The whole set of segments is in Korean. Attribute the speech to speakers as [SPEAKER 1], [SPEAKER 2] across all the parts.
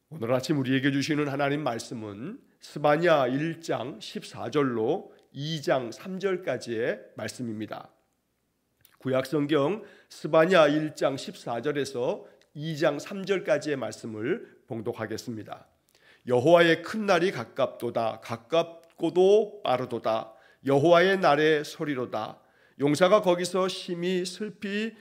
[SPEAKER 1] 오늘 아침 우리에게 주시는 하나님 말씀은 스바냐 1장 14절로 2장 3절까지의 말씀입니다. 구약성경 스바냐 1장 14절에서 2장 3절까지의 말씀을 봉독하겠습니다. 여호와의 큰 날이 가깝도다. 가깝고도 빠르도다. 여호와의 날의 소리로다. 용사가 거기서 심히 슬피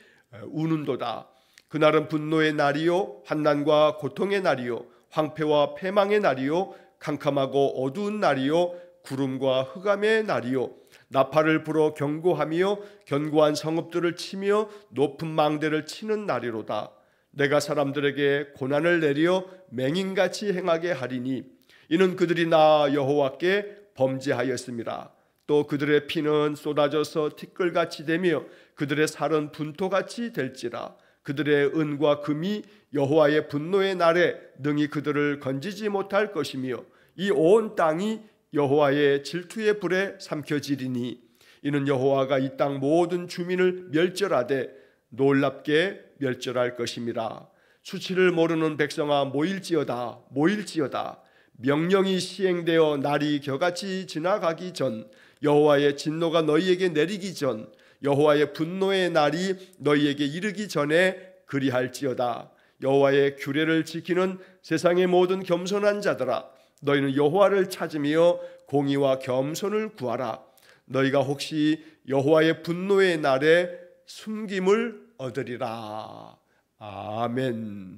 [SPEAKER 1] 우는도다. 그날은 분노의 날이요 환난과 고통의 날이요 황폐와 패망의 날이요 캄캄하고 어두운 날이요 구름과 흑암의 날이요 나팔을 불어 경고하며 견고한 성읍들을 치며 높은 망대를 치는 날이로다. 내가 사람들에게 고난을 내려 맹인같이 행하게 하리니 이는 그들이 나 여호와께 범죄하였음이라. 또 그들의 피는 쏟아져서 티끌같이 되며 그들의 살은 분토같이 될지라. 그들의 은과 금이 여호와의 분노의 날에 능히 그들을 건지지 못할 것이며 이 온 땅이 여호와의 질투의 불에 삼켜지리니 이는 여호와가 이 땅 모든 주민을 멸절하되 놀랍게 멸절할 것임이라. 수치를 모르는 백성아 모일지어다. 모일지어다. 명령이 시행되어 날이 겨같이 지나가기 전 여호와의 진노가 너희에게 내리기 전 여호와의 분노의 날이 너희에게 이르기 전에 그리할지어다. 여호와의 규례를 지키는 세상의 모든 겸손한 자들아 너희는 여호와를 찾으며 공의와 겸손을 구하라. 너희가 혹시 여호와의 분노의 날에 숨김을 얻으리라. 아멘.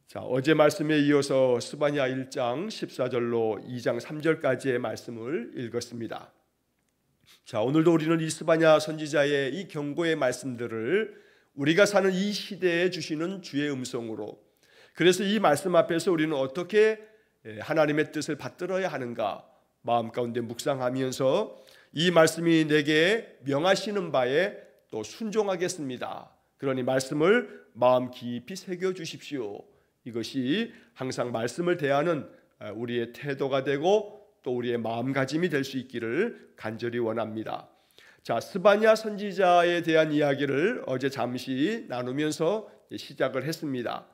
[SPEAKER 1] 자, 어제 말씀에 이어서 스바냐 1장 14절로 2장 3절까지의 말씀을 읽었습니다. 자, 오늘도 우리는 이 스바냐 선지자의 이 경고의 말씀들을 우리가 사는 이 시대에 주시는 주의 음성으로, 그래서 이 말씀 앞에서 우리는 어떻게 하나님의 뜻을 받들어야 하는가 마음 가운데 묵상하면서 이 말씀이 내게 명하시는 바에 또 순종하겠습니다. 그러니 말씀을 마음 깊이 새겨 주십시오. 이것이 항상 말씀을 대하는 우리의 태도가 되고 또 우리의 마음가짐이 될 수 있기를 간절히 원합니다. 자, 스바냐 선지자에 대한 이야기를 어제 잠시 나누면서 시작을 했습니다.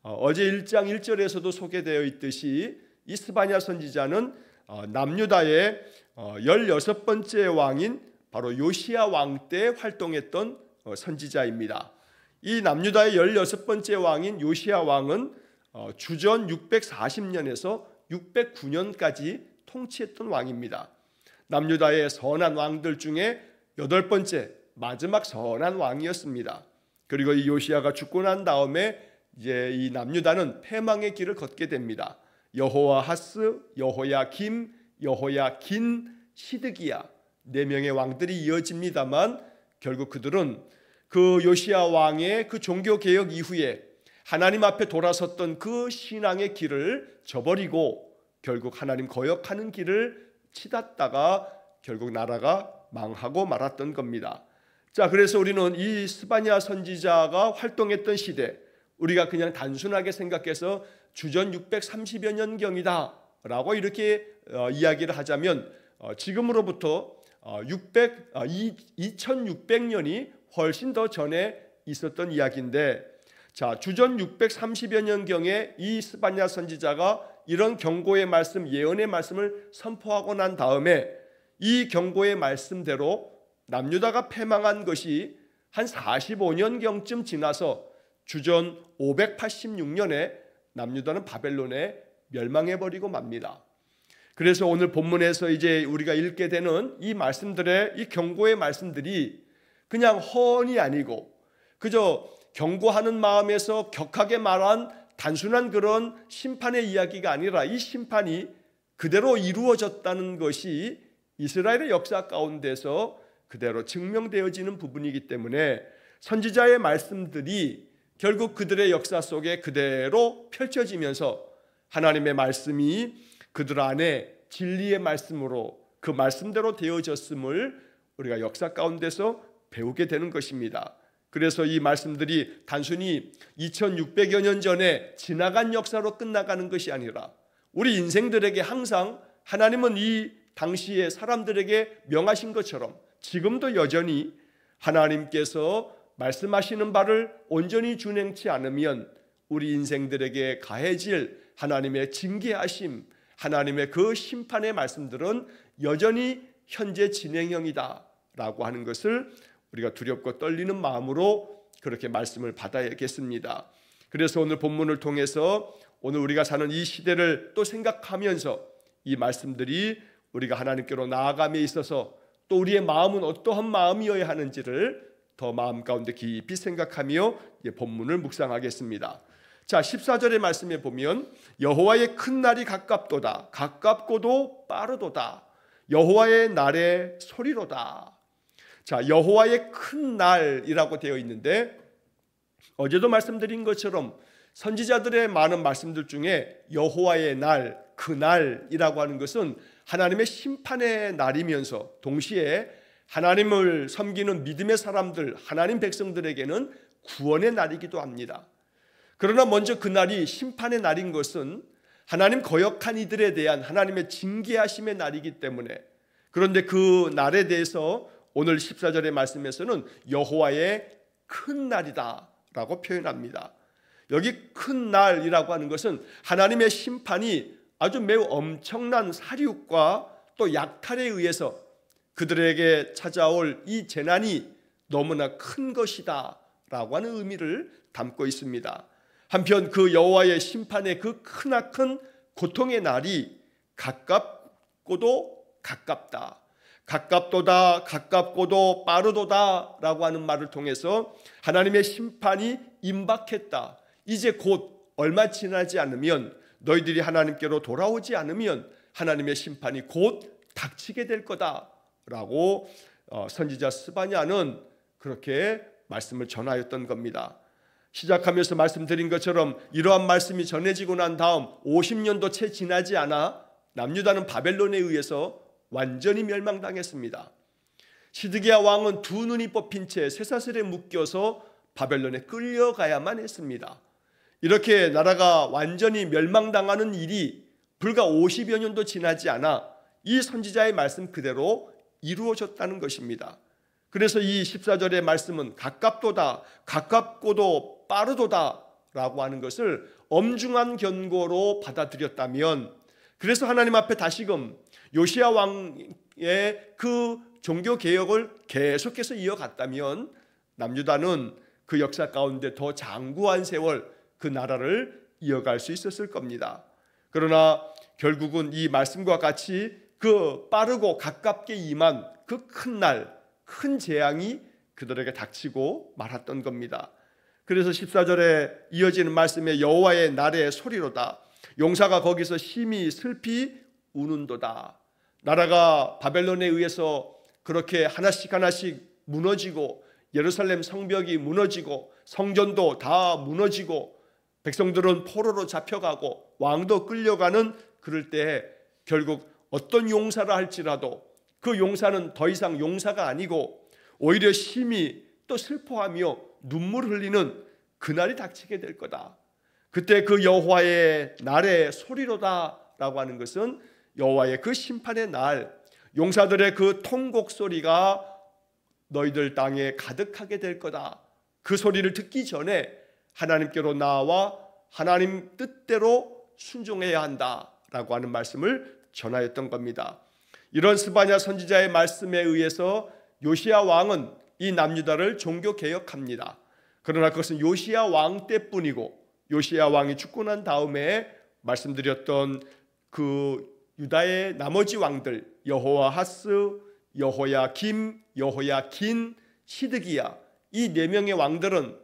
[SPEAKER 1] 어제 1장 1절에서도 소개되어 있듯이 이 스바냐 선지자는 남유다의 16번째 왕인 바로 요시야 왕 때 활동했던 선지자입니다. 이 남유다의 16번째 왕인 요시야 왕은 주전 640년에서 609년까지 통치했던 왕입니다. 남유다의 선한 왕들 중에 8번째 마지막 선한 왕이었습니다. 그리고 이 요시야가 죽고 난 다음에 이제 이 남유다는 패망의 길을 걷게 됩니다. 여호아하스, 여호야김, 여호야긴, 시드기야 4명의 왕들이 이어집니다만 결국 그들은 그 요시야 왕의 그 종교 개혁 이후에 하나님 앞에 돌아섰던 그 신앙의 길을 저버리고 결국 하나님 거역하는 길을 치닫다가 결국 나라가 망하고 말았던 겁니다. 자, 그래서 우리는 이 스바냐 선지자가 활동했던 시대, 우리가 그냥 단순하게 생각해서 주전 630여 년경이다 라고 이렇게 이야기를 하자면 지금으로부터 2600년이 훨씬 더 전에 있었던 이야기인데, 자, 주전 630여 년경에 이 스바냐 선지자가 이런 경고의 말씀, 예언의 말씀을 선포하고 난 다음에 이 경고의 말씀대로 남유다가 패망한 것이 한 45년경쯤 지나서 주전 586년에 남유다는 바벨론에 멸망해버리고 맙니다. 그래서 오늘 본문에서 이제 우리가 읽게 되는 이 말씀들의 이 경고의 말씀들이 그냥 허언이 아니고 그저 경고하는 마음에서 격하게 말한 단순한 그런 심판의 이야기가 아니라 이 심판이 그대로 이루어졌다는 것이 이스라엘의 역사 가운데서 그대로 증명되어지는 부분이기 때문에 선지자의 말씀들이 결국 그들의 역사 속에 그대로 펼쳐지면서 하나님의 말씀이 그들 안에 진리의 말씀으로 그 말씀대로 되어졌음을 우리가 역사 가운데서 배우게 되는 것입니다. 그래서 이 말씀들이 단순히 2600여 년 전에 지나간 역사로 끝나가는 것이 아니라 우리 인생들에게 항상 하나님은 이 당시의 사람들에게 명하신 것처럼 지금도 여전히 하나님께서 말씀하시는 바를 온전히 준행치 않으면 우리 인생들에게 가해질 하나님의 징계하심, 하나님의 그 심판의 말씀들은 여전히 현재 진행형이다 라고 하는 것을 우리가 두렵고 떨리는 마음으로 그렇게 말씀을 받아야겠습니다. 그래서 오늘 본문을 통해서 오늘 우리가 사는 이 시대를 또 생각하면서 이 말씀들이 우리가 하나님께로 나아감에 있어서 또 우리의 마음은 어떠한 마음이어야 하는지를 더 마음 가운데 깊이 생각하며 본문을 묵상하겠습니다. 자, 14절의 말씀에 보면 여호와의 큰 날이 가깝도다. 가깝고도 빠르도다. 여호와의 날의 소리로다. 자, 여호와의 큰 날이라고 되어 있는데 어제도 말씀드린 것처럼 선지자들의 많은 말씀들 중에 여호와의 날, 그날이라고 하는 것은 하나님의 심판의 날이면서 동시에 하나님을 섬기는 믿음의 사람들, 하나님 백성들에게는 구원의 날이기도 합니다. 그러나 먼저 그날이 심판의 날인 것은 하나님 거역한 이들에 대한 하나님의 징계하심의 날이기 때문에, 그런데 그 날에 대해서 오늘 14절의 말씀에서는 여호와의 큰 날이다 라고 표현합니다. 여기 큰 날이라고 하는 것은 하나님의 심판이 아주 매우 엄청난 사륙과 또 약탈에 의해서 그들에게 찾아올 이 재난이 너무나 큰 것이다 라고 하는 의미를 담고 있습니다. 한편 그 여호와의 심판의 그 크나큰 고통의 날이 가깝고도 가깝다, 가깝도다, 가깝고도 빠르도다 라고 하는 말을 통해서 하나님의 심판이 임박했다, 이제 곧 얼마 지나지 않으면 너희들이 하나님께로 돌아오지 않으면 하나님의 심판이 곧 닥치게 될 거다 라고 선지자 스바냐는 그렇게 말씀을 전하였던 겁니다. 시작하면서 말씀드린 것처럼 이러한 말씀이 전해지고 난 다음 50년도 채 지나지 않아 남유다는 바벨론에 의해서 완전히 멸망당했습니다. 시드기야 왕은 두 눈이 뽑힌 채 쇠사슬에 묶여서 바벨론에 끌려가야만 했습니다. 이렇게 나라가 완전히 멸망당하는 일이 불과 50여 년도 지나지 않아 이 선지자의 말씀 그대로 이루어졌다는 것입니다. 그래서 이 14절의 말씀은 가깝도다, 가깝고도 빠르도다 라고 하는 것을 엄중한 견고로 받아들였다면, 그래서 하나님 앞에 다시금 요시야 왕의 그 종교개혁을 계속해서 이어갔다면 남유다는 그 역사 가운데 더 장구한 세월 그 나라를 이어갈 수 있었을 겁니다. 그러나 결국은 이 말씀과 같이 그 빠르고 가깝게 임한 그 큰 날, 큰 재앙이 그들에게 닥치고 말았던 겁니다. 그래서 14절에 이어지는 말씀에 여호와의 날의 소리로다. 용사가 거기서 심히 슬피 우는도다. 나라가 바벨론에 의해서 그렇게 하나씩 하나씩 무너지고 예루살렘 성벽이 무너지고 성전도 다 무너지고 백성들은 포로로 잡혀가고 왕도 끌려가는 그럴 때 결국 어떤 용사라 할지라도 그 용사는 더 이상 용사가 아니고 오히려 심히 또 슬퍼하며 눈물 흘리는 그날이 닥치게 될 거다. 그때 그 여호와의 날의 소리로다 라고 하는 것은 여호와의 그 심판의 날, 용사들의 그 통곡 소리가 너희들 땅에 가득하게 될 거다. 그 소리를 듣기 전에 하나님께로 나와 하나님 뜻대로 순종해야 한다라고 하는 말씀을 전하였던 겁니다. 이런 스바냐 선지자의 말씀에 의해서 요시야 왕은 이 남유다를 종교 개혁합니다. 그러나 그것은 요시야 왕 때뿐이고 요시야 왕이 죽고 난 다음에 말씀드렸던 그 유다의 나머지 왕들 여호아하스, 여호야김, 여호야긴, 시드기야 이 네 명의 왕들은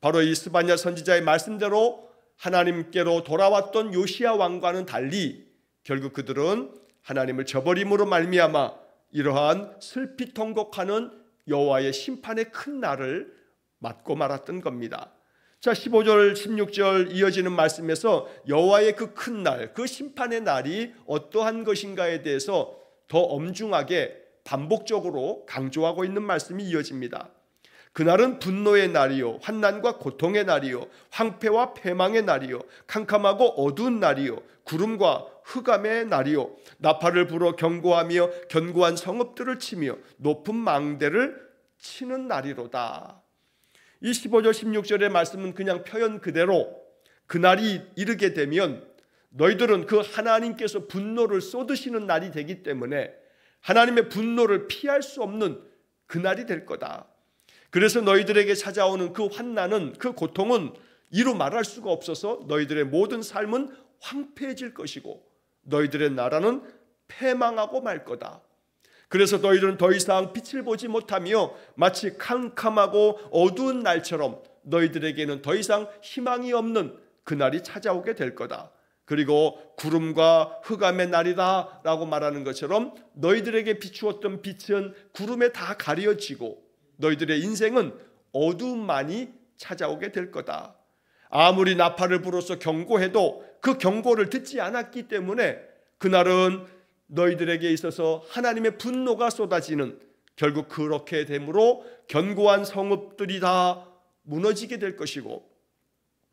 [SPEAKER 1] 바로 이 스바냐 선지자의 말씀대로 하나님께로 돌아왔던 요시야 왕과는 달리 결국 그들은 하나님을 저버림으로 말미암아 이러한 슬피 통곡하는 여호와의 심판의 큰 날을 맞고 말았던 겁니다. 자, 15절 16절 이어지는 말씀에서 여호와의 그 큰 날, 그 심판의 날이 어떠한 것인가에 대해서 더 엄중하게 반복적으로 강조하고 있는 말씀이 이어집니다. 그날은 분노의 날이요 환난과 고통의 날이요 황폐와 패망의 날이요 캄캄하고 어두운 날이요 구름과 흑암의 날이요 나팔을 불어 경고하며 견고한 성읍들을 치며 높은 망대를 치는 날이로다. 이 15절 16절의 말씀은 그냥 표현 그대로 그날이 이르게 되면 너희들은 그 하나님께서 분노를 쏟으시는 날이 되기 때문에 하나님의 분노를 피할 수 없는 그날이 될 거다. 그래서 너희들에게 찾아오는 그 환난은, 그 고통은 이루 말할 수가 없어서 너희들의 모든 삶은 황폐해질 것이고 너희들의 나라는 패망하고 말 거다. 그래서 너희들은 더 이상 빛을 보지 못하며 마치 캄캄하고 어두운 날처럼 너희들에게는 더 이상 희망이 없는 그날이 찾아오게 될 거다. 그리고 구름과 흑암의 날이다 라고 말하는 것처럼 너희들에게 비추었던 빛은 구름에 다 가려지고 너희들의 인생은 어두움만이 찾아오게 될 거다. 아무리 나팔을 불어서 경고해도 그 경고를 듣지 않았기 때문에 그날은 너희들에게 있어서 하나님의 분노가 쏟아지는, 결국 그렇게 되므로 견고한 성읍들이 다 무너지게 될 것이고,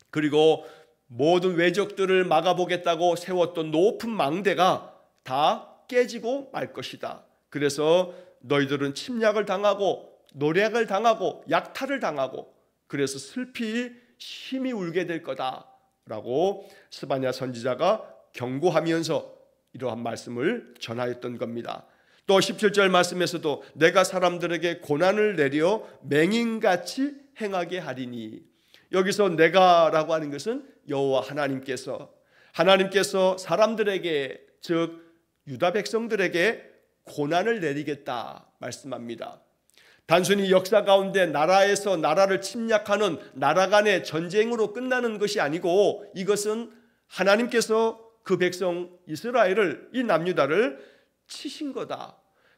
[SPEAKER 1] 그리고 모든 외적들을 막아보겠다고 세웠던 높은 망대가 다 깨지고 말 것이다. 그래서 너희들은 침략을 당하고 노략을 당하고 약탈을 당하고 그래서 슬피 심히 울게 될 거다라고 스바냐 선지자가 경고하면서 이러한 말씀을 전하였던 겁니다. 또 17절 말씀에서도 내가 사람들에게 고난을 내려 맹인같이 행하게 하리니, 여기서 내가라고 하는 것은 여호와 하나님께서 사람들에게, 즉 유다 백성들에게 고난을 내리겠다 말씀합니다. 단순히 역사 가운데 나라에서 나라를 침략하는 나라 간의 전쟁으로 끝나는 것이 아니고 이것은 하나님께서 그 백성 이스라엘을, 이 남유다를 치신 거다,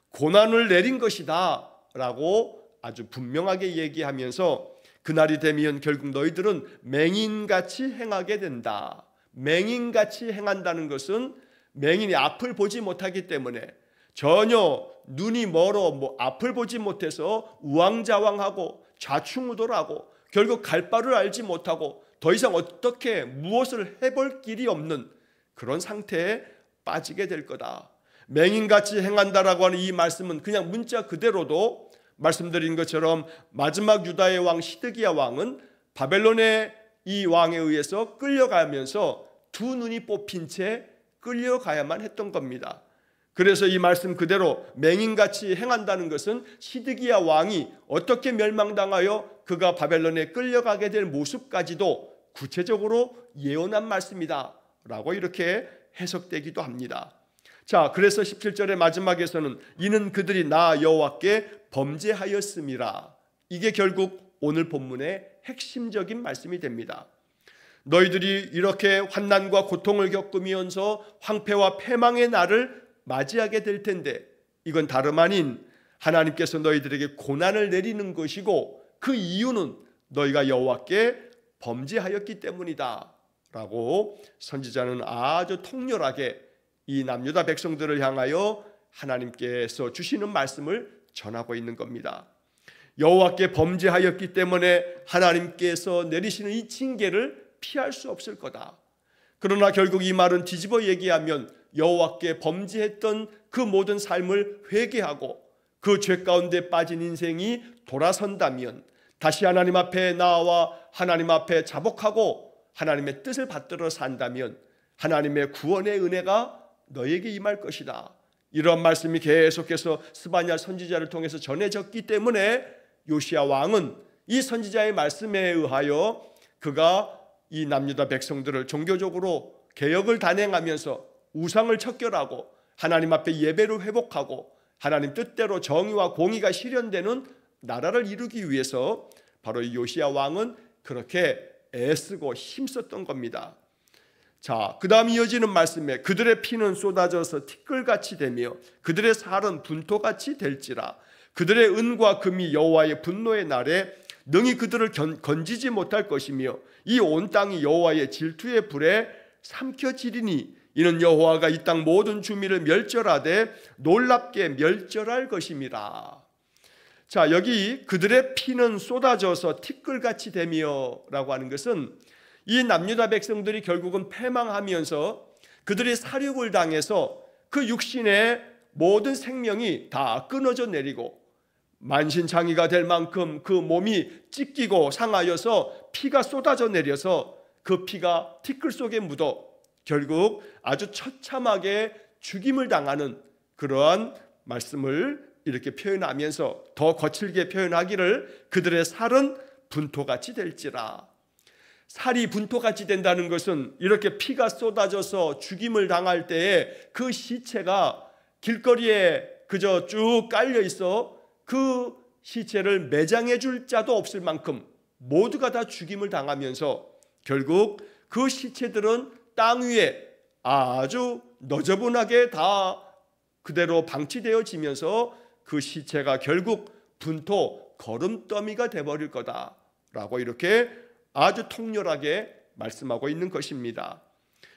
[SPEAKER 1] 고난을 내린 것이다 라고 아주 분명하게 얘기하면서 그날이 되면 결국 너희들은 맹인같이 행하게 된다. 맹인같이 행한다는 것은 맹인이 앞을 보지 못하기 때문에 전혀 눈이 멀어 앞을 보지 못해서 우왕좌왕하고 좌충우돌하고 결국 갈 바를 알지 못하고 더 이상 어떻게 무엇을 해볼 길이 없는 그런 상태에 빠지게 될 거다. 맹인같이 행한다라고 하는 이 말씀은 그냥 문자 그대로도 말씀드린 것처럼 마지막 유다의 왕 시드기야 왕은 바벨론의 이 왕에 의해서 끌려가면서 두 눈이 뽑힌 채 끌려가야만 했던 겁니다. 그래서 이 말씀 그대로 맹인같이 행한다는 것은 시드기야 왕이 어떻게 멸망당하여 그가 바벨론에 끌려가게 될 모습까지도 구체적으로 예언한 말씀이다 라고 이렇게 해석되기도 합니다. 자, 그래서 17절의 마지막에서는 이는 그들이 나 여호와께 범죄하였음이라, 이게 결국 오늘 본문의 핵심적인 말씀이 됩니다. 너희들이 이렇게 환난과 고통을 겪으면서 황폐와 패망의 날을 맞이하게 될 텐데 이건 다름 아닌 하나님께서 너희들에게 고난을 내리는 것이고 그 이유는 너희가 여호와께 범죄하였기 때문이다 라고 선지자는 아주 통렬하게 이 남유다 백성들을 향하여 하나님께서 주시는 말씀을 전하고 있는 겁니다. 여호와께 범죄하였기 때문에 하나님께서 내리시는 이 징계를 피할 수 없을 거다. 그러나 결국 이 말은 뒤집어 얘기하면 여호와께 범죄했던 그 모든 삶을 회개하고 그 죄 가운데 빠진 인생이 돌아선다면, 다시 하나님 앞에 나와 하나님 앞에 자복하고 하나님의 뜻을 받들어 산다면 하나님의 구원의 은혜가 너에게 임할 것이다. 이런 말씀이 계속해서 스바냐 선지자를 통해서 전해졌기 때문에 요시야 왕은 이 선지자의 말씀에 의하여 그가 이 남유다 백성들을 종교적으로 개혁을 단행하면서 우상을 척결하고 하나님 앞에 예배를 회복하고 하나님 뜻대로 정의와 공의가 실현되는 나라를 이루기 위해서 바로 이 요시야 왕은 그렇게 애쓰고 힘썼던 겁니다. 자, 그 다음 이어지는 말씀에 그들의 피는 쏟아져서 티끌같이 되며 그들의 살은 분토같이 될지라, 그들의 은과 금이 여호와의 분노의 날에 능히 그들을 건지지 못할 것이며 이 온 땅이 여호와의 질투의 불에 삼켜지리니 이는 여호와가 이 땅 모든 주민을 멸절하되 놀랍게 멸절할 것임이라. 자, 여기 그들의 피는 쏟아져서 티끌같이 되며 라고 하는 것은 이 남유다 백성들이 결국은 패망하면서 그들이 사륙을 당해서 그 육신의 모든 생명이 다 끊어져 내리고 만신창이가 될 만큼 그 몸이 찢기고 상하여서 피가 쏟아져 내려서 그 피가 티끌 속에 묻어 결국 아주 처참하게 죽임을 당하는 그러한 말씀을 이렇게 표현하면서 더 거칠게 표현하기를 그들의 살은 분토같이 될지라. 살이 분토같이 된다는 것은 이렇게 피가 쏟아져서 죽임을 당할 때에 그 시체가 길거리에 그저 쭉 깔려 있어 그 시체를 매장해 줄 자도 없을 만큼 모두가 다 죽임을 당하면서 결국 그 시체들은 땅 위에 아주 너저분하게 다 그대로 방치되어지면서 그 시체가 결국 분토 거름더미가 되어버릴 거다라고 이렇게 아주 통렬하게 말씀하고 있는 것입니다.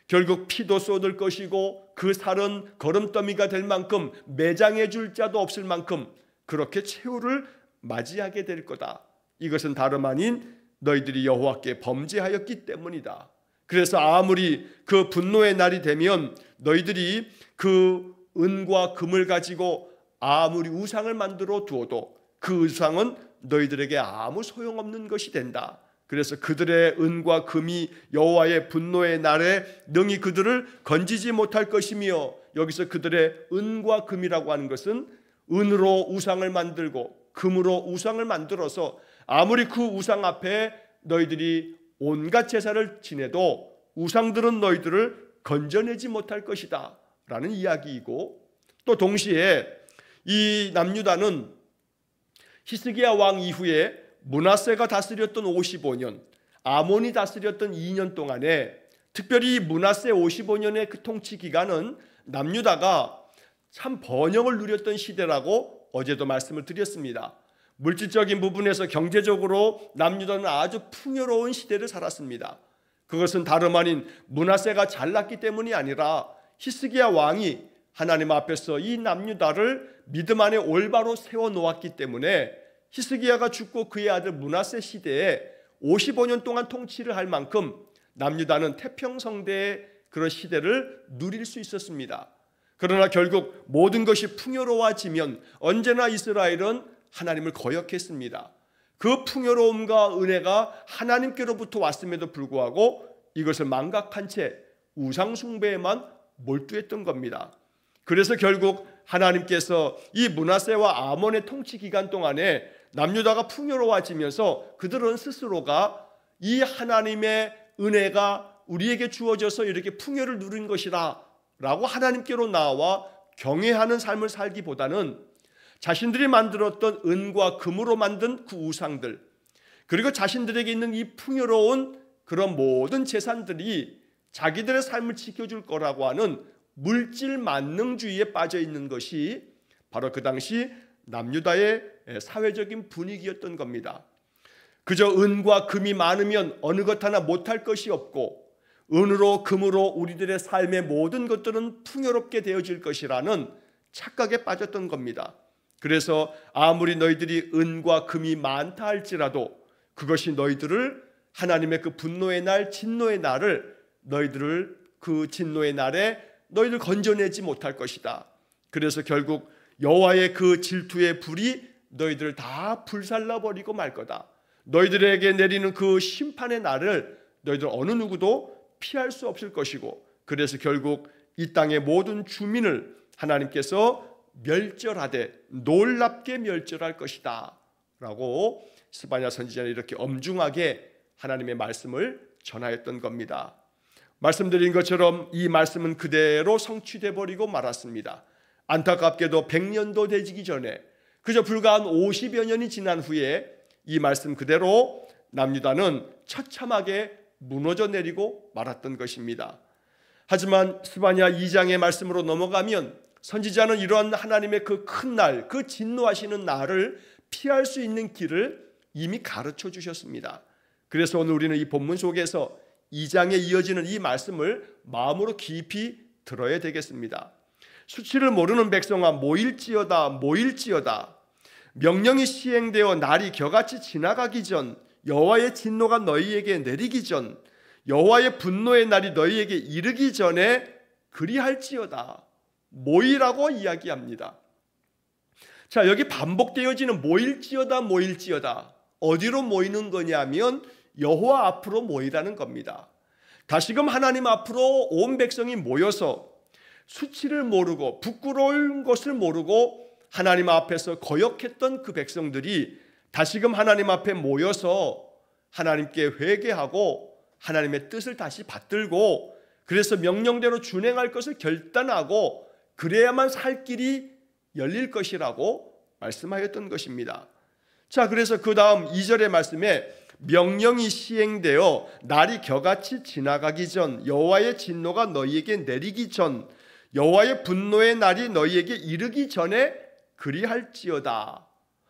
[SPEAKER 1] 결국 피도 쏟을 것이고 그 살은 거름더미가 될 만큼 매장해 줄 자도 없을 만큼 그렇게 최후를 맞이하게 될 거다. 이것은 다름 아닌 너희들이 여호와께 범죄하였기 때문이다. 그래서 아무리 그 분노의 날이 되면 너희들이 그 은과 금을 가지고 아무리 우상을 만들어 두어도 그 우상은 너희들에게 아무 소용없는 것이 된다. 그래서 그들의 은과 금이 여호와의 분노의 날에 능히 그들을 건지지 못할 것이며, 여기서 그들의 은과 금이라고 하는 것은 은으로 우상을 만들고 금으로 우상을 만들어서 아무리 그 우상 앞에 너희들이 온갖 제사를 지내도 우상들은 너희들을 건져내지 못할 것이다 라는 이야기이고, 또 동시에 이 남유다는 히스기야 왕 이후에 므낫세가 다스렸던 55년, 아몬이 다스렸던 2년 동안에, 특별히 므낫세 55년의 그 통치 기간은 남유다가 참 번영을 누렸던 시대라고 어제도 말씀을 드렸습니다. 물질적인 부분에서 경제적으로 남유다는 아주 풍요로운 시대를 살았습니다. 그것은 다름 아닌 므낫세가 잘났기 때문이 아니라 히스기야 왕이 하나님 앞에서 이 남유다를 믿음 안에 올바로 세워놓았기 때문에 히스기야가 죽고 그의 아들 므낫세 시대에 55년 동안 통치를 할 만큼 남유다는 태평성대의 그런 시대를 누릴 수 있었습니다. 그러나 결국 모든 것이 풍요로워지면 언제나 이스라엘은 하나님을 거역했습니다. 그 풍요로움과 은혜가 하나님께로부터 왔음에도 불구하고 이것을 망각한 채 우상 숭배에만 몰두했던 겁니다. 그래서 결국 하나님께서 이 므낫세와 아몬의 통치 기간 동안에 남유다가 풍요로워지면서 그들은 스스로가 이 하나님의 은혜가 우리에게 주어져서 이렇게 풍요를 누린 것이라 라고 하나님께로 나와 경외하는 삶을 살기보다는 자신들이 만들었던 은과 금으로 만든 그 우상들, 그리고 자신들에게 있는 이 풍요로운 그런 모든 재산들이 자기들의 삶을 지켜줄 거라고 하는 물질 만능주의에 빠져 있는 것이 바로 그 당시 남유다의 사회적인 분위기였던 겁니다. 그저 은과 금이 많으면 어느 것 하나 못할 것이 없고, 은으로 금으로 우리들의 삶의 모든 것들은 풍요롭게 되어질 것이라는 착각에 빠졌던 겁니다. 그래서 아무리 너희들이 은과 금이 많다 할지라도 그것이 너희들을 하나님의 그 분노의 날, 진노의 날을 너희들을 그 진노의 날에 너희들 건져내지 못할 것이다. 그래서 결국 여호와의 그 질투의 불이 너희들을 다 불살라버리고 말 거다. 너희들에게 내리는 그 심판의 날을 너희들 어느 누구도 피할 수 없을 것이고, 그래서 결국 이 땅의 모든 주민을 하나님께서 멸절하되 놀랍게 멸절할 것이다 라고 스바냐 선지자는 이렇게 엄중하게 하나님의 말씀을 전하였던 겁니다. 말씀드린 것처럼 이 말씀은 그대로 성취돼 버리고 말았습니다. 안타깝게도 100년도 되기 전에 그저 불과 한 50여 년이 지난 후에 이 말씀 그대로 남유다는 처참하게 무너져 내리고 말았던 것입니다. 하지만 스바냐 2장의 말씀으로 넘어가면 선지자는 이러한 하나님의 그 큰 날, 그 진노하시는 날을 피할 수 있는 길을 이미 가르쳐 주셨습니다. 그래서 오늘 우리는 이 본문 속에서 2장에 이어지는 이 말씀을 마음으로 깊이 들어야 되겠습니다. 수치를 모르는 백성아 모일지어다 모일지어다. 명령이 시행되어 날이 겨같이 지나가기 전, 여호와의 진노가 너희에게 내리기 전, 여호와의 분노의 날이 너희에게 이르기 전에 그리할지어다. 모이라고 이야기합니다. 자, 여기 반복되어지는 모일지어다 모일지어다. 어디로 모이는 거냐면 여호와 앞으로 모이라는 겁니다. 다시금 하나님 앞으로 온 백성이 모여서 수치를 모르고 부끄러운 것을 모르고 하나님 앞에서 거역했던 그 백성들이 다시금 하나님 앞에 모여서 하나님께 회개하고 하나님의 뜻을 다시 받들고 그래서 명령대로 준행할 것을 결단하고 그래야만 살 길이 열릴 것이라고 말씀하였던 것입니다. 자, 그래서 그 다음 2절의 말씀에 명령이 시행되어 날이 겨같이 지나가기 전 여호와의 진노가 너희에게 내리기 전 여호와의 분노의 날이 너희에게 이르기 전에 그리할지어다.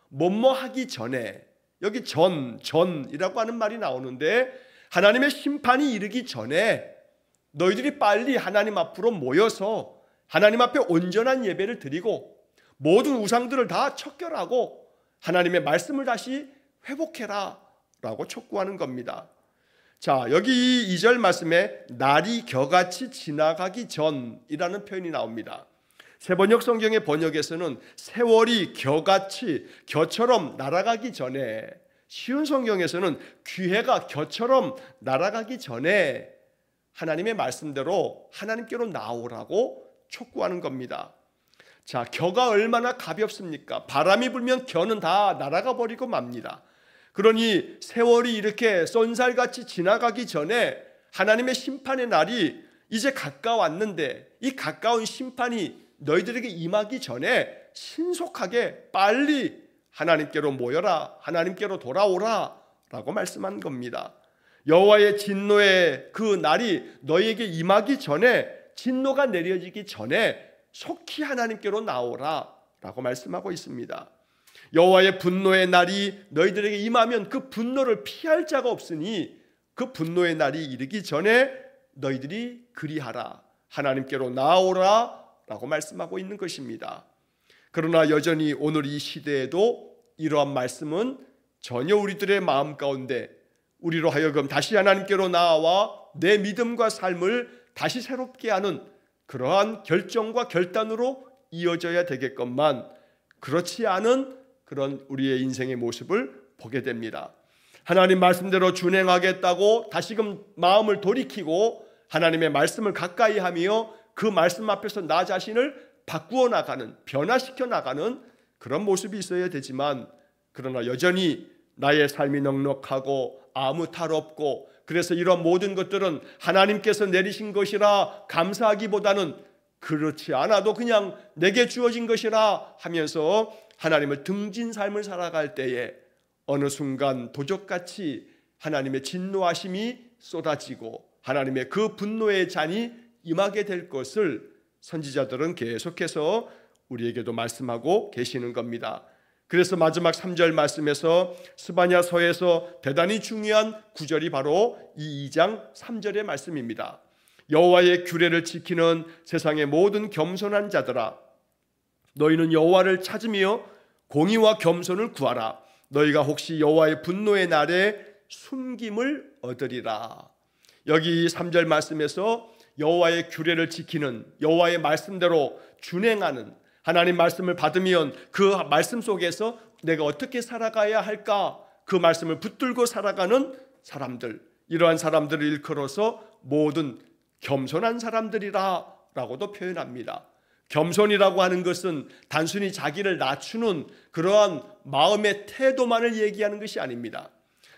[SPEAKER 1] 뭐뭐 하기 전에, 여기 전이라고 하는 말이 나오는데 하나님의 심판이 이르기 전에 너희들이 빨리 하나님 앞으로 모여서 하나님 앞에 온전한 예배를 드리고 모든 우상들을 다 척결하고 하나님의 말씀을 다시 회복해라 라고 촉구하는 겁니다. 자, 여기 이 2절 말씀에 날이 겨같이 지나가기 전이라는 표현이 나옵니다. 세번역 성경의 번역에서는 세월이 겨같이 겨처럼 날아가기 전에, 쉬운 성경에서는 기회가 겨처럼 날아가기 전에 하나님의 말씀대로 하나님께로 나오라고 촉구하는 겁니다. 자, 겨가 얼마나 가볍습니까? 바람이 불면 겨는 다 날아가 버리고 맙니다. 그러니 세월이 이렇게 쏜살같이 지나가기 전에 하나님의 심판의 날이 이제 가까웠는데 이 가까운 심판이 너희들에게 임하기 전에 신속하게 빨리 하나님께로 모여라, 하나님께로 돌아오라 라고 말씀한 겁니다. 여호와의 진노의 그 날이 너희에게 임하기 전에, 진노가 내려지기 전에 속히 하나님께로 나오라 라고 말씀하고 있습니다. 여호와의 분노의 날이 너희들에게 임하면 그 분노를 피할 자가 없으니 그 분노의 날이 이르기 전에 너희들이 그리하라, 하나님께로 나오라 라고 말씀하고 있는 것입니다. 그러나 여전히 오늘 이 시대에도 이러한 말씀은 전혀 우리들의 마음 가운데 우리로 하여금 다시 하나님께로 나아와 내 믿음과 삶을 다시 새롭게 하는 그러한 결정과 결단으로 이어져야 되겠건만 그렇지 않은 그런 우리의 인생의 모습을 보게 됩니다. 하나님 말씀대로 준행하겠다고 다시금 마음을 돌이키고 하나님의 말씀을 가까이 하며 그 말씀 앞에서 나 자신을 바꾸어 나가는, 변화시켜 나가는 그런 모습이 있어야 되지만 그러나 여전히 나의 삶이 넉넉하고 아무 탈 없고 그래서 이런 모든 것들은 하나님께서 내리신 것이라 감사하기보다는 그렇지 않아도 그냥 내게 주어진 것이라 하면서 하나님을 등진 삶을 살아갈 때에 어느 순간 도적같이 하나님의 진노하심이 쏟아지고 하나님의 그 분노의 잔이 임하게 될 것을 선지자들은 계속해서 우리에게도 말씀하고 계시는 겁니다. 그래서 마지막 3절 말씀에서 스바냐서에서 대단히 중요한 구절이 바로 이 2장 3절의 말씀입니다. 여호와의 규례를 지키는 세상의 모든 겸손한 자들아, 너희는 여호와를 찾으며 공의와 겸손을 구하라. 너희가 혹시 여호와의 분노의 날에 숨김을 얻으리라. 여기 3절 말씀에서 여호와의 규례를 지키는, 여호와의 말씀대로 준행하는, 하나님 말씀을 받으면 그 말씀 속에서 내가 어떻게 살아가야 할까, 그 말씀을 붙들고 살아가는 사람들, 이러한 사람들을 일컬어서 모든 겸손한 사람들이라 라고도 표현합니다. 겸손이라고 하는 것은 단순히 자기를 낮추는 그러한 마음의 태도만을 얘기하는 것이 아닙니다.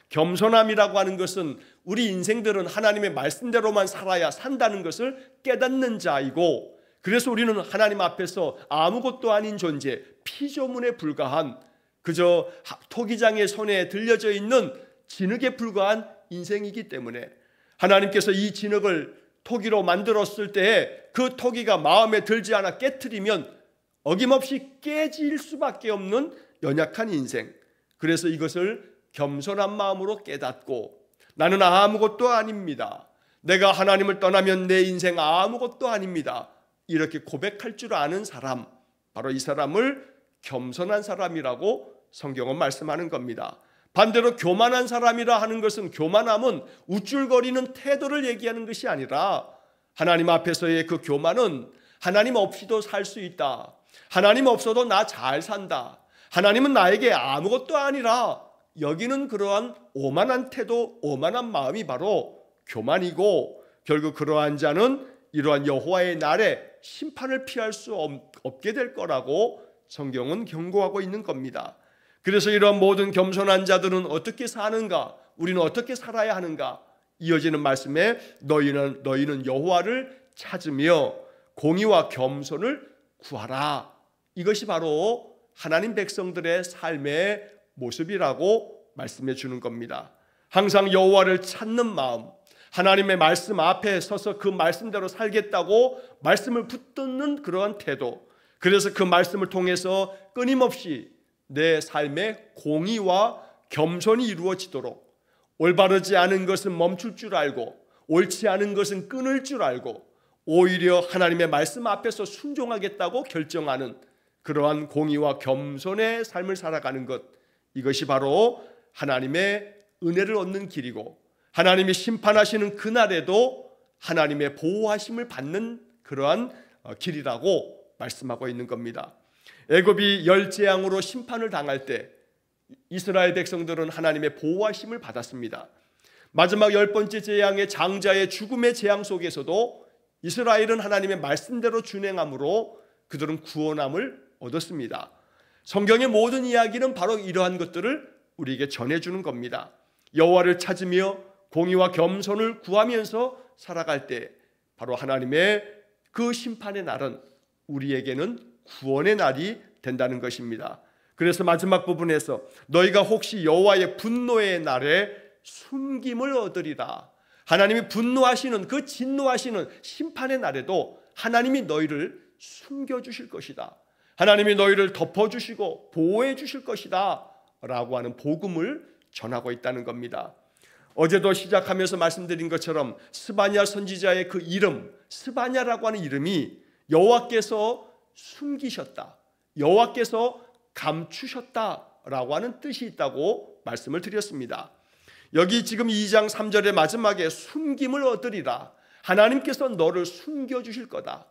[SPEAKER 1] 겸손함이라고 하는 것은 우리 인생들은 하나님의 말씀대로만 살아야 산다는 것을 깨닫는 자이고, 그래서 우리는 하나님 앞에서 아무것도 아닌 존재, 피조물에 불과한 그저 토기장의 손에 들려져 있는 진흙에 불과한 인생이기 때문에 하나님께서 이 진흙을 토기로 만들었을 때에 그 토기가 마음에 들지 않아 깨트리면 어김없이 깨질 수밖에 없는 연약한 인생, 그래서 이것을 겸손한 마음으로 깨닫고 나는 아무것도 아닙니다, 내가 하나님을 떠나면 내 인생 아무것도 아닙니다, 이렇게 고백할 줄 아는 사람, 바로 이 사람을 겸손한 사람이라고 성경은 말씀하는 겁니다. 반대로 교만한 사람이라 하는 것은, 교만함은 우쭐거리는 태도를 얘기하는 것이 아니라 하나님 앞에서의 그 교만은 하나님 없이도 살 수 있다, 하나님 없어도 나 잘 산다, 하나님은 나에게 아무것도 아니라 여기는 그러한 오만한 태도, 오만한 마음이 바로 교만이고, 결국 그러한 자는 이러한 여호와의 날에 심판을 피할 수 없게 될 거라고 성경은 경고하고 있는 겁니다. 그래서 이러한 모든 겸손한 자들은 어떻게 사는가? 우리는 어떻게 살아야 하는가? 이어지는 말씀에 너희는 여호와를 찾으며 공의와 겸손을 구하라. 이것이 바로 하나님 백성들의 삶의 모습이라고 말씀해 주는 겁니다. 항상 여호와를 찾는 마음, 하나님의 말씀 앞에 서서 그 말씀대로 살겠다고 말씀을 붙드는 그러한 태도, 그래서 그 말씀을 통해서 끊임없이 내 삶의 공의와 겸손이 이루어지도록, 올바르지 않은 것은 멈출 줄 알고 옳지 않은 것은 끊을 줄 알고 오히려 하나님의 말씀 앞에서 순종하겠다고 결정하는 그러한 공의와 겸손의 삶을 살아가는 것, 이것이 바로 하나님의 은혜를 얻는 길이고 하나님이 심판하시는 그날에도 하나님의 보호하심을 받는 그러한 길이라고 말씀하고 있는 겁니다. 애굽이 열재앙으로 심판을 당할 때 이스라엘 백성들은 하나님의 보호하심을 받았습니다. 마지막 10번째 재앙의 장자의 죽음의 재앙 속에서도 이스라엘은 하나님의 말씀대로 준행함으로 그들은 구원함을 얻었습니다. 성경의 모든 이야기는 바로 이러한 것들을 우리에게 전해주는 겁니다. 여호와를 찾으며 공의와 겸손을 구하면서 살아갈 때 바로 하나님의 그 심판의 날은 우리에게는 구원의 날이 된다는 것입니다. 그래서 마지막 부분에서 너희가 혹시 여호와의 분노의 날에 숨김을 얻으리라. 하나님이 분노하시는 그 진노하시는 심판의 날에도 하나님이 너희를 숨겨주실 것이다. 하나님이 너희를 덮어주시고 보호해 주실 것이다 라고 하는 복음을 전하고 있다는 겁니다. 어제도 시작하면서 말씀드린 것처럼 스바냐 선지자의 그 이름, 스바냐라고 하는 이름이 여호와께서 숨기셨다, 여호와께서 감추셨다라고 하는 뜻이 있다고 말씀을 드렸습니다. 여기 지금 2장 3절의 마지막에 숨김을 얻으리라. 하나님께서 너를 숨겨주실 거다.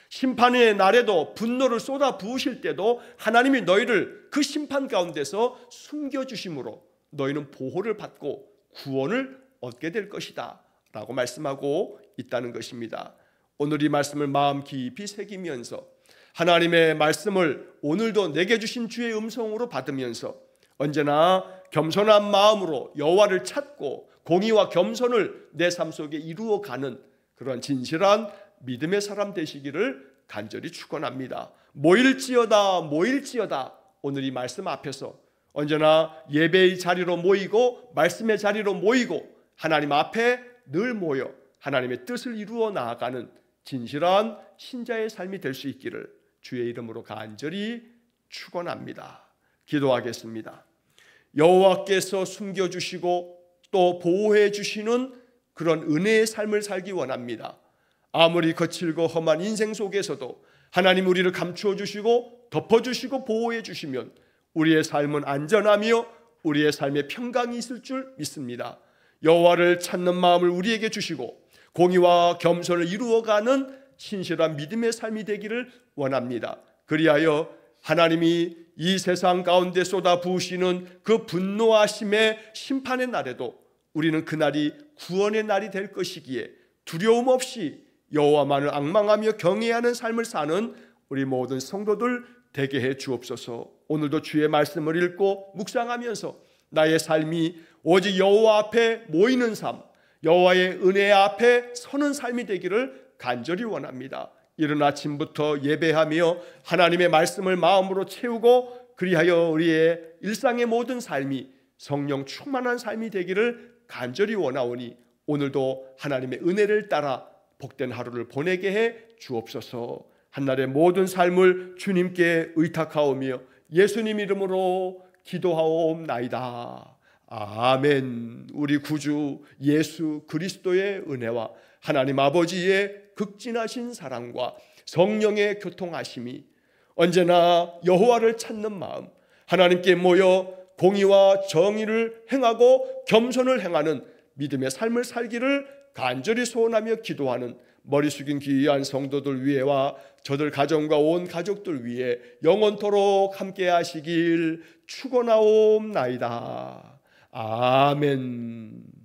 [SPEAKER 1] 심판의 날에도 분노를 쏟아 부으실 때도 하나님이 너희를 그 심판 가운데서 숨겨주심으로 너희는 보호를 받고 구원을 얻게 될 것이다 라고 말씀하고 있다는 것입니다. 오늘 이 말씀을 마음 깊이 새기면서 하나님의 말씀을 오늘도 내게 주신 주의 음성으로 받으면서 언제나 겸손한 마음으로 여호와를 찾고 공의와 겸손을 내 삶 속에 이루어가는 그런 진실한 믿음의 사람 되시기를 간절히 축원합니다. 모일지어다 오늘 이 말씀 앞에서 언제나 예배의 자리로 모이고 말씀의 자리로 모이고 하나님 앞에 늘 모여 하나님의 뜻을 이루어 나아가는 진실한 신자의 삶이 될 수 있기를 주의 이름으로 간절히 축원합니다. 기도하겠습니다. 여호와께서 숨겨주시고 또 보호해 주시는 그런 은혜의 삶을 살기 원합니다. 아무리 거칠고 험한 인생 속에서도 하나님 우리를 감추어 주시고 덮어주시고 보호해 주시면 우리의 삶은 안전하며 우리의 삶에 평강이 있을 줄 믿습니다. 여호와를 찾는 마음을 우리에게 주시고 공의와 겸손을 이루어가는 신실한 믿음의 삶이 되기를 원합니다. 그리하여 하나님이 이 세상 가운데 쏟아 부으시는 그 분노하심의 심판의 날에도 우리는 그날이 구원의 날이 될 것이기에 두려움 없이 여호와만을 앙망하며 경외하는 삶을 사는 우리 모든 성도들 되게 해 주옵소서. 오늘도 주의 말씀을 읽고 묵상하면서 나의 삶이 오직 여호와 앞에 모이는 삶, 여호와의 은혜 앞에 서는 삶이 되기를 간절히 원합니다. 이른 아침부터 예배하며 하나님의 말씀을 마음으로 채우고 그리하여 우리의 일상의 모든 삶이 성령 충만한 삶이 되기를 간절히 원하오니 오늘도 하나님의 은혜를 따라 복된 하루를 보내게 해 주옵소서. 한날의 모든 삶을 주님께 의탁하오며 예수님 이름으로 기도하옵나이다. 아멘. 우리 구주 예수 그리스도의 은혜와 하나님 아버지의 극진하신 사랑과 성령의 교통하심이 언제나 여호와를 찾는 마음, 하나님께 모여 공의와 정의를 행하고 겸손을 행하는 믿음의 삶을 살기를 간절히 소원하며 기도하는 머리 숙인 귀한 성도들 위에와 저들 가정과 온 가족들 위에 영원토록 함께 하시길 축원하옵나이다. 아멘.